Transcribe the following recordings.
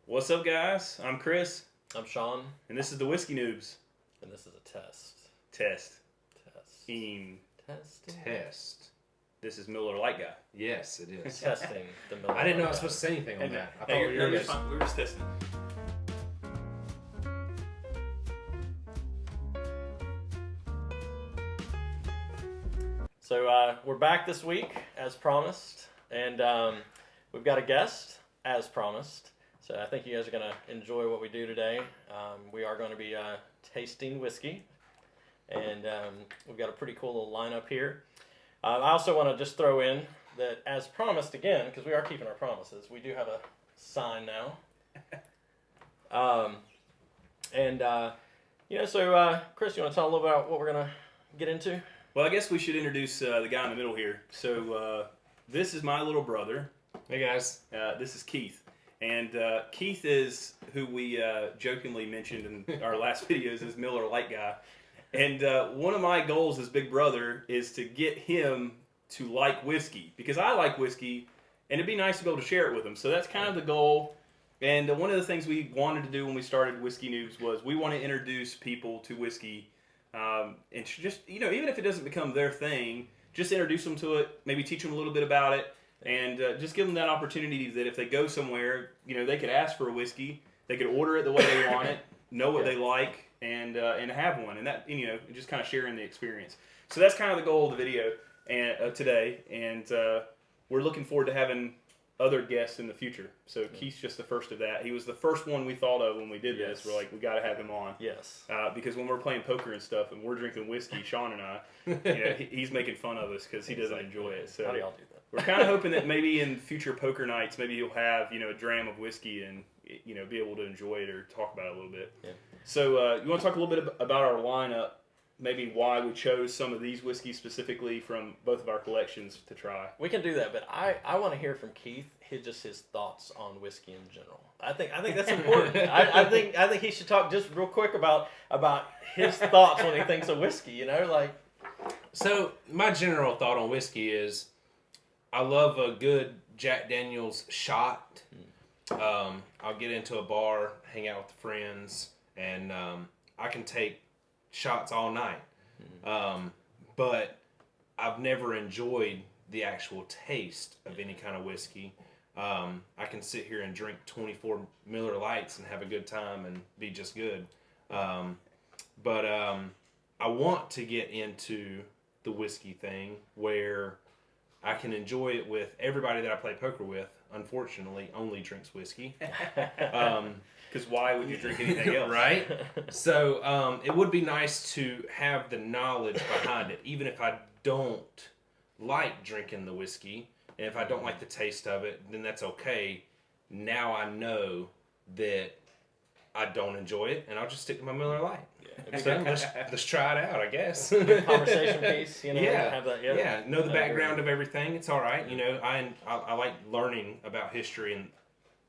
What's up, guys? I'm Chris, I'm Sean, and this is the Whiskey Noobs. and this is a test. Test. Test. This is Miller Lite Guy. Yes, it is. Testing the Miller I didn't know I Lite was supposed to say anything on that. I thought Hey, we you're were just... fine. We were just testing. So we're back this week, as promised, and we've got a guest, as promised. So I think you guys are going to enjoy what we do today. We are going to be tasting whiskey, and we've got a pretty cool little lineup here. I also want to just throw in that, as promised again, because we are keeping our promises, we do have a sign now. So Chris, you want to tell a little about what we're going to get into? Well, I guess we should introduce the guy in the middle here. So this is my little brother. Hey, guys. This is Keith. And Keith is who we jokingly mentioned in our last videos as Miller Lite Guy. And one of my goals as big brother is to get him to like whiskey. Because I like whiskey, and it'd be nice to be able to share it with him. So that's kind of the goal. And one of the things we wanted to do when we started Whiskey Noobs was we want to introduce people to whiskey. And just, even if it doesn't become their thing, just introduce them to it, maybe teach them a little bit about it, and just give them that opportunity that if they go somewhere, they could ask for a whiskey, they could order it the way they want it, know what they like, and have one, and that, just kind of sharing the experience. So that's kind of the goal of the video and today, and we're looking forward to having other guests in the future. So Keith's just the first of that. He was the first one we thought of when we did this. We're like, we got to have him on. Yes. Because when we're playing poker and stuff and we're drinking whiskey, Sean and I, he's making fun of us because he doesn't enjoy it. So how do y'all do that? We're kind of hoping that maybe in future poker nights, maybe you'll have, a dram of whiskey and, be able to enjoy it or talk about it a little bit. Yeah. So you want to talk a little bit about our lineup, maybe why we chose some of these whiskeys specifically from both of our collections to try. We can do that, but I want to hear from Keith his thoughts on whiskey in general. I think that's important. I think he should talk just real quick about his thoughts when he thinks of whiskey. So my general thought on whiskey is, I love a good Jack Daniel's shot. I'll get into a bar, hang out with friends, and I can take shots all night. But I've never enjoyed the actual taste of any kind of whiskey. I can sit here and drink 24 Miller Lights and have a good time and be just good. But I want to get into the whiskey thing where I can enjoy it with everybody that I play poker with. Unfortunately, only drinks whiskey. Because why would you drink anything else? Right? So it would be nice to have the knowledge behind it, even if I don't like drinking the whiskey, and if I don't like the taste of it, then that's okay. Now I know that I don't enjoy it, and I'll just stick to my Miller Lite. Yeah. So let's try it out, I guess. Conversation piece, Yeah. Have that, yeah. Know the background of everything. It's all right. I like learning about history, and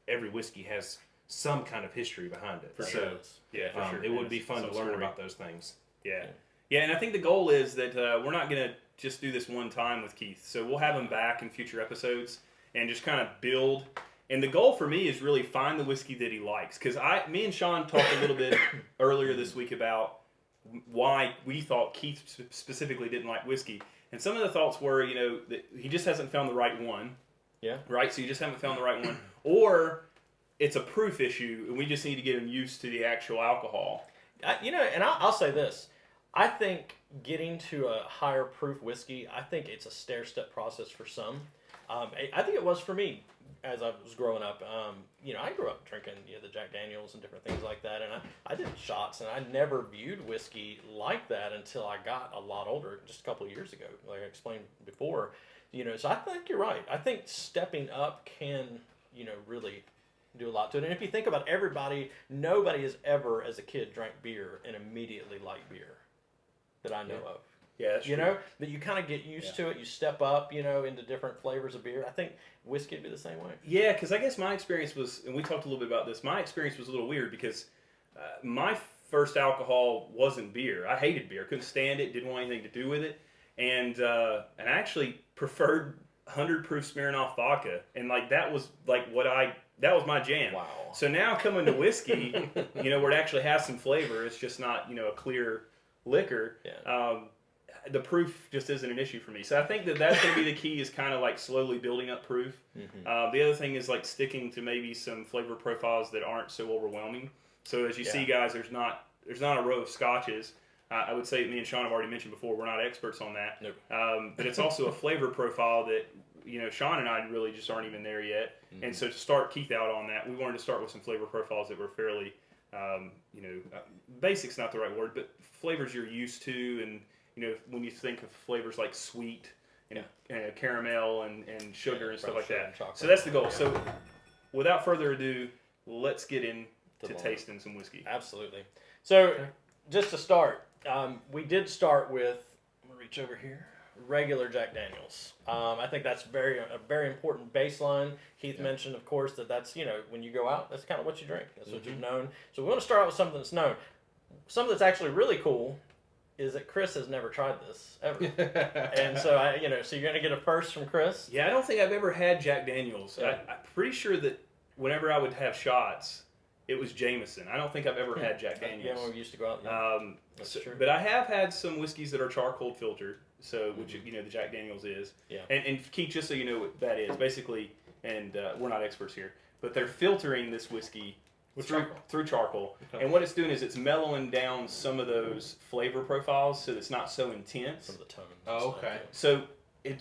every whiskey has some kind of history behind it. For sure. Yeah, for sure. It would be fun to learn about those things. Yeah. Yeah, and I think the goal is that we're not going to just do this one time with Keith. So we'll have him back in future episodes and just kind of build. And the goal for me is really find the whiskey that he likes. Because me and Sean talked a little bit earlier this week about why we thought Keith specifically didn't like whiskey. And some of the thoughts were, that he just hasn't found the right one. Yeah. Right? So you just haven't found the right one. Or it's a proof issue, and we just need to get him used to the actual alcohol. And I'll say this. I think getting to a higher proof whiskey, I think it's a stair-step process for some. I think it was for me as I was growing up. I grew up drinking the Jack Daniels and different things like that, and I did shots, and I never viewed whiskey like that until I got a lot older, just a couple of years ago, like I explained before. So I think you're right. I think stepping up can, really do a lot to it. And if you think about nobody has ever, as a kid, drank beer and immediately liked beer that I know of. Yeah, that's true. That you kind of get used to it. You step up, into different flavors of beer. I think whiskey would be the same way. Yeah, because I guess my experience was, and we talked a little bit about this, my experience was a little weird because my first alcohol wasn't beer. I hated beer. Couldn't stand it. Didn't want anything to do with it. And I actually preferred 100 proof Smirnoff vodka. And that was what I that was my jam. Wow. So now coming to whiskey, where it actually has some flavor, it's just not, a clear liquor. Yeah. The proof just isn't an issue for me. So I think that's going to be the key, is kind of like slowly building up proof. Mm-hmm. The other thing is like sticking to maybe some flavor profiles that aren't so overwhelming. So as you see, guys, there's not a row of scotches. I would say me and Sean have already mentioned before, we're not experts on that. Nope. But it's also a flavor profile that, Sean and I really just aren't even there yet. Mm-hmm. And so to start Keith out on that, we wanted to start with some flavor profiles that were fairly, basic's not the right word, but flavors you're used to. And, when you think of flavors like sweet and caramel and sugar and stuff like that. So that's the goal. Yeah. So without further ado, let's get into tasting some whiskey. Absolutely. So just to start, we did start with, I'm going to reach over here, regular Jack Daniels. I think that's a very important baseline. Keith mentioned, of course, that's, when you go out, that's kind of what you drink. That's what you've known. So we want to start out with something that's known. Something that's actually really cool is that Chris has never tried this ever. And so, so you're going to get a first from Chris? Yeah, I don't think I've ever had Jack Daniels. Yeah. I'm pretty sure that whenever I would have shots, it was Jameson. I don't think I've ever had Jack Daniels. Yeah, when we used to go out. That's true. But I have had some whiskeys that are charcoal filtered, so which the Jack Daniels is. Yeah. And Keith, just so you know what that is, basically, and we're not experts here, but they're filtering this whiskey through charcoal. Okay. And what it's doing is it's mellowing down some of those flavor profiles so it's not so intense. From the tone. Oh, okay. So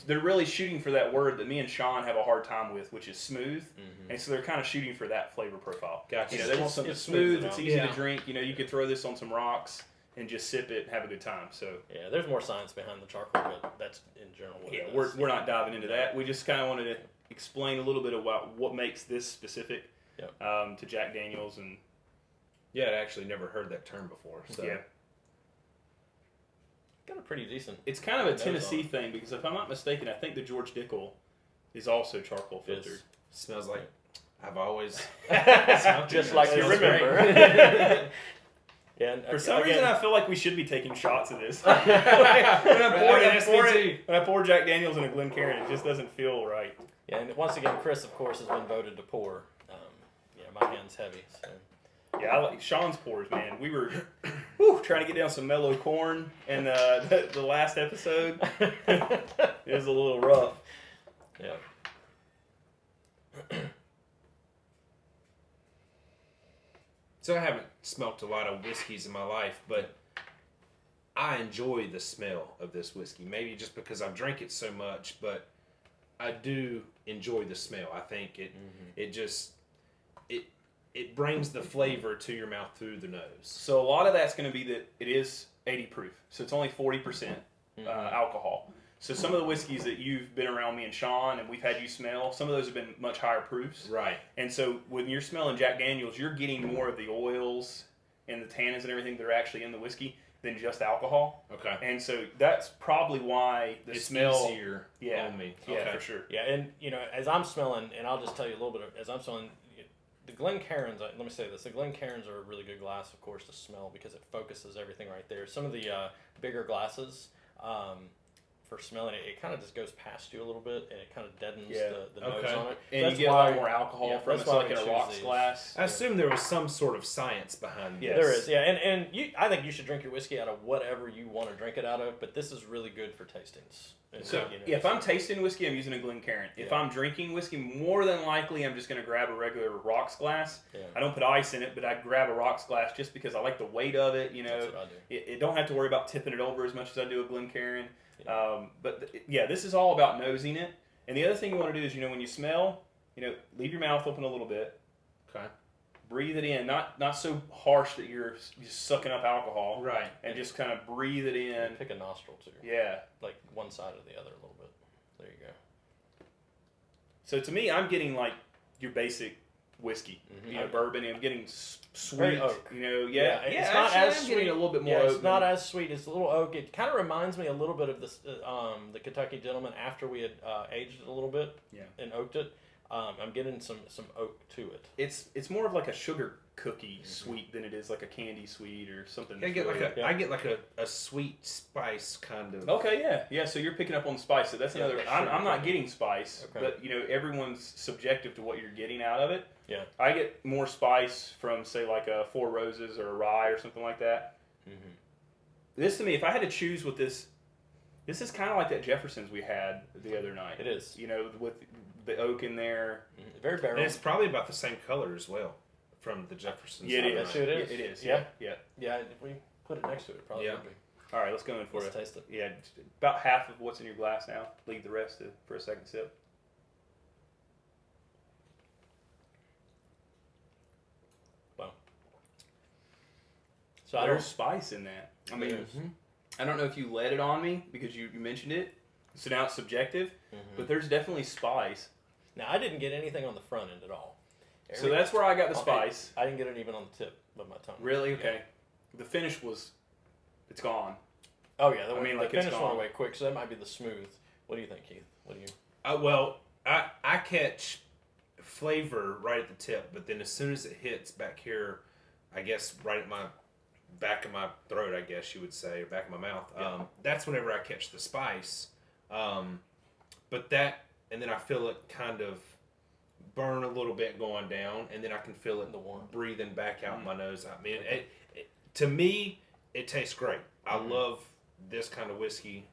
they're really shooting for that word that me and Sean have a hard time with, which is smooth. Mm-hmm. And so they're kind of shooting for that flavor profile. Gotcha. They want something smooth, it's easy to drink. You could throw this on some rocks and just sip it and have a good time. So yeah, there's more science behind the charcoal, but that's in general what it is. We're not diving into that. We just kind of wanted to explain a little bit about what makes this specific to Jack Daniels. And yeah, I'd actually never heard that term before. So yeah. Got a pretty decent. It's kind of a Tennessee thing, because if I'm not mistaken, I think the George Dickel is also charcoal filtered. Smells like I've always just like you remember. Yeah, for some reason, I feel like we should be taking shots of this. when I pour Jack Daniels in a Glencairn, it just doesn't feel right. Yeah, and once again, Chris, of course, has been voted to pour. My hand's heavy. So. Yeah, I like Sean's pours, man. We were trying to get down some mellow corn in the last episode. It was a little rough. Yeah. So I haven't smelt a lot of whiskeys in my life, but I enjoy the smell of this whiskey. Maybe just because I've drank it so much, but I do enjoy the smell. I think it brings the flavor to your mouth through the nose. So a lot of that's going to be that it is 80 proof, so it's only 40% alcohol. So some of the whiskeys that you've been around me and Sean, and we've had you smell, some of those have been much higher proofs. Right. And so when you're smelling Jack Daniels, you're getting more of the oils and the tannins and everything that are actually in the whiskey than just alcohol. Okay. And so that's probably why it's smell easier on me. Yeah, for sure. Yeah, and as I'm smelling, and I'll just tell you a little bit as I'm smelling, the Glencairns, let me say this, the Glencairns are a really good glass, of course, to smell because it focuses everything right there. Some of the bigger glasses, for smelling it, it kind of just goes past you a little bit, and it kind of deadens the nose on it. And that's you get a lot more alcohol from it, like in a rocks glass. I assume there was some sort of science behind this. Yeah, there is. Yeah, and I think you should drink your whiskey out of whatever you want to drink it out of, but this is really good for tastings. So, if I'm tasting whiskey, I'm using a Glencairn. If I'm drinking whiskey, more than likely I'm just going to grab a regular rocks glass. Yeah. I don't put ice in it, but I grab a rocks glass just because I like the weight of it. That's what I do. It don't have to worry about tipping it over as much as I do a Glencairn. Yeah. This is all about nosing it. And the other thing you want to do is, when you smell, leave your mouth open a little bit. Okay. Breathe it in, not so harsh that you're just sucking up alcohol. Right. And just kind of breathe it in. And pick a nostril too. Yeah. Like one side or the other a little bit. There you go. So to me, I'm getting like your basic whiskey, bourbon. And I'm getting sweet. Oak. It's not as sweet. Getting a little bit more. Yeah, it's not as sweet. It's a little oak. It kind of reminds me a little bit of this, the Kentucky Gentleman after we had aged it a little bit. Yeah. And oaked it. I'm getting some oak to it. It's more of like a sugar cookie sweet than it is like a candy sweet or something. I get like a sweet spice kind of. Okay, yeah. So you're picking up on the spice. So that's another. I'm not getting spice, but everyone's subjective to what you're getting out of it. Yeah. I get more spice from, say, like a Four Roses or a rye or something like that. Mm-hmm. This, to me, if I had to choose with this is kind of like that Jefferson's we had the other night. It is. You know, with the oak in there. Mm-hmm. Very barrel. And it's probably about the same color as well from the Jefferson's. Yeah, it That's is. who it is. It is. Yeah. Yeah. Yeah, if we put it next to it, it probably Yeah. would be. All right, let's go in for Let's it. taste it. Yeah, just about half of what's in your glass now. Leave the rest for a second sip. Wow. So There's spice in that. I mean, Mm-hmm. I don't know if you let it on me because you mentioned it. So now it's subjective, but there's definitely spice. Now, I didn't get anything on the front end at all. So that's where I got the spice. I didn't get it even on the tip of my tongue. Really? Okay. The finish it's gone. Oh, yeah. I mean, the like, it's finish gone. went away quick, so that might be the smooth. What do you think, Keith? What do you... Well, I catch flavor right at the tip, but then as soon as it hits back here, I guess right at my back of my throat, I guess you would say, or back of my mouth, that's whenever I catch the spice. But that, and then I feel it kind of burn a little bit going down, and then I can feel it breathing back out my nose. I mean, to me, it tastes great. I love this kind of whiskey.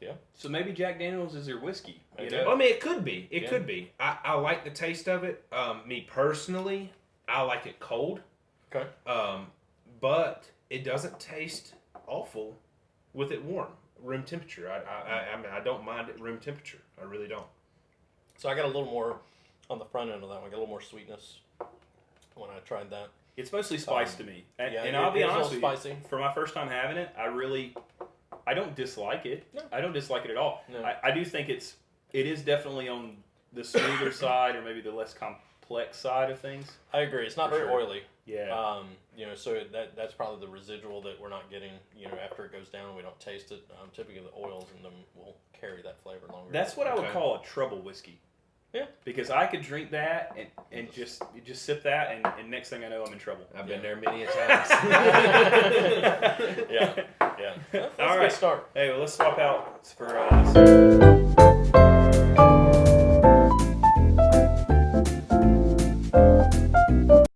Yeah. So maybe Jack Daniels is your whiskey. You Okay. know? I mean, it could be. It could be. I like the taste of it. Me personally, I like it cold. Okay. But it doesn't taste awful with it warm, room temperature. I mean, I don't mind it room temperature. I really don't. So I got a little more on the front end of that one. I got a little more sweetness when I tried that. It's mostly spice to me. And, yeah, and I'll be it is a honest little with you, spicy. for my first time having it, I don't dislike it. No. I don't dislike it at all. No. I do think it is definitely on the smoother side or maybe the less complex side of things. I agree. It's not For very sure. oily. Yeah. So that's probably the residual that we're not getting, after it goes down and we don't taste it. Typically the oils in them will carry that flavor longer. That's what I would Okay. call a trouble whiskey. Yeah. Because I could drink that and just sip that and next thing I know I'm in trouble. I've been there many a times. Yeah. That's All a right. good start. Hey, well, let's swap out for